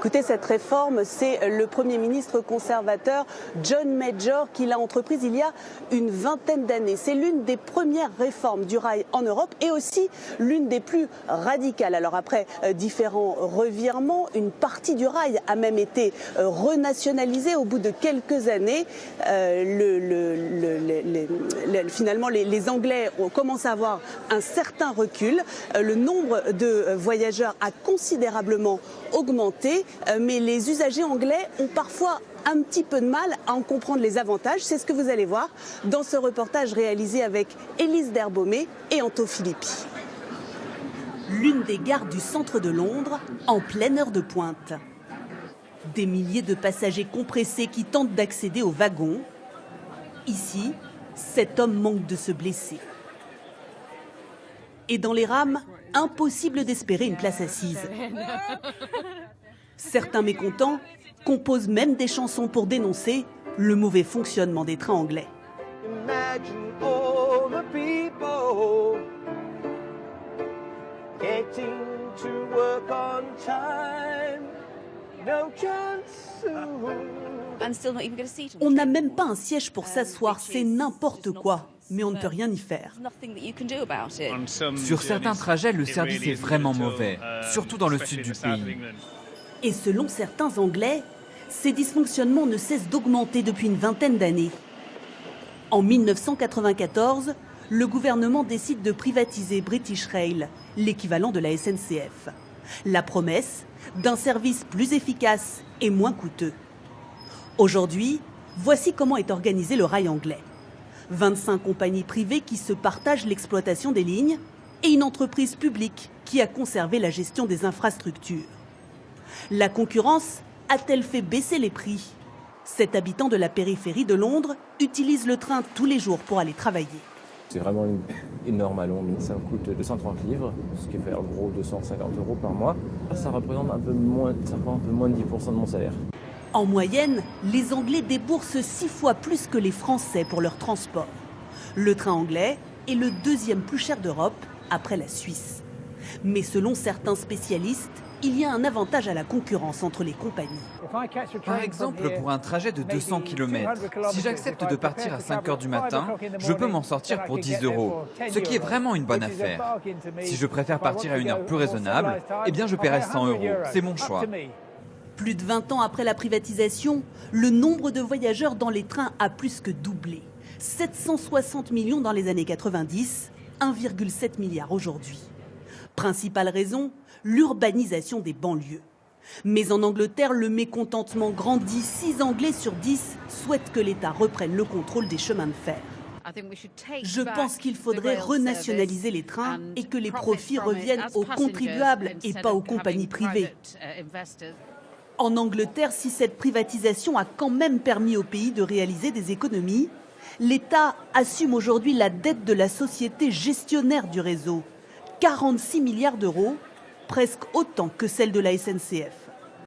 Écoutez, cette réforme, c'est le Premier ministre conservateur John Major qui l'a entreprise il y a une vingtaine d'années. C'est l'une des premières réformes du rail en Europe et aussi l'une des plus radicales. Alors après différents revirements, une partie du rail a même été renationalisée au bout de quelques années. Finalement, les Anglais ont commencé à avoir un certain recul. Le nombre de voyageurs a considérablement augmenté, mais les usagers anglais ont parfois un petit peu de mal à en comprendre les avantages. C'est ce que vous allez voir dans ce reportage réalisé avec Élise Derbaumet et Anto Filippi. L'une des gares du centre de Londres, en pleine heure de pointe. Des milliers de passagers compressés qui tentent d'accéder au wagon. Ici, cet homme manque de se blesser. Et dans les rames, impossible d'espérer une place assise. Certains mécontents composent même des chansons pour dénoncer le mauvais fonctionnement des trains anglais. On n'a même pas un siège pour s'asseoir, c'est n'importe quoi. Mais on ne peut rien y faire. Sur certains trajets, le service est vraiment mauvais, surtout dans le sud du pays. Et selon certains Anglais, ces dysfonctionnements ne cessent d'augmenter depuis une vingtaine d'années. En 1994, le gouvernement décide de privatiser British Rail, l'équivalent de la SNCF. La promesse d'un service plus efficace et moins coûteux. Aujourd'hui, voici comment est organisé le rail anglais. 25 compagnies privées qui se partagent l'exploitation des lignes et une entreprise publique qui a conservé la gestion des infrastructures. La concurrence a-t-elle fait baisser les prix? Cet habitant de la périphérie de Londres utilise le train tous les jours pour aller travailler. C'est vraiment énorme à Londres. Ça me coûte 230 livres, ce qui fait en gros 250 € par mois. Ça représente un peu moins de 10% de mon salaire. En moyenne, les Anglais déboursent 6 fois plus que les Français pour leur transport. Le train anglais est le deuxième plus cher d'Europe, après la Suisse. Mais selon certains spécialistes, il y a un avantage à la concurrence entre les compagnies. Par exemple, pour un trajet de 200 km, si j'accepte de partir à 5 h du matin, je peux m'en sortir pour 10 €, ce qui est vraiment une bonne affaire. Si je préfère partir à une heure plus raisonnable, eh bien je paierai 100 €, c'est mon choix. Plus de 20 ans après la privatisation, le nombre de voyageurs dans les trains a plus que doublé. 760 millions dans les années 90, 1,7 milliard aujourd'hui. Principale raison, l'urbanisation des banlieues. Mais en Angleterre, le mécontentement grandit. 6 Anglais sur 10 souhaitent que l'État reprenne le contrôle des chemins de fer. Je pense qu'il faudrait renationaliser les trains et que les profits reviennent aux contribuables et pas aux compagnies privées. En Angleterre, si cette privatisation a quand même permis au pays de réaliser des économies, l'État assume aujourd'hui la dette de la société gestionnaire du réseau. 46 milliards d'euros, presque autant que celle de la SNCF.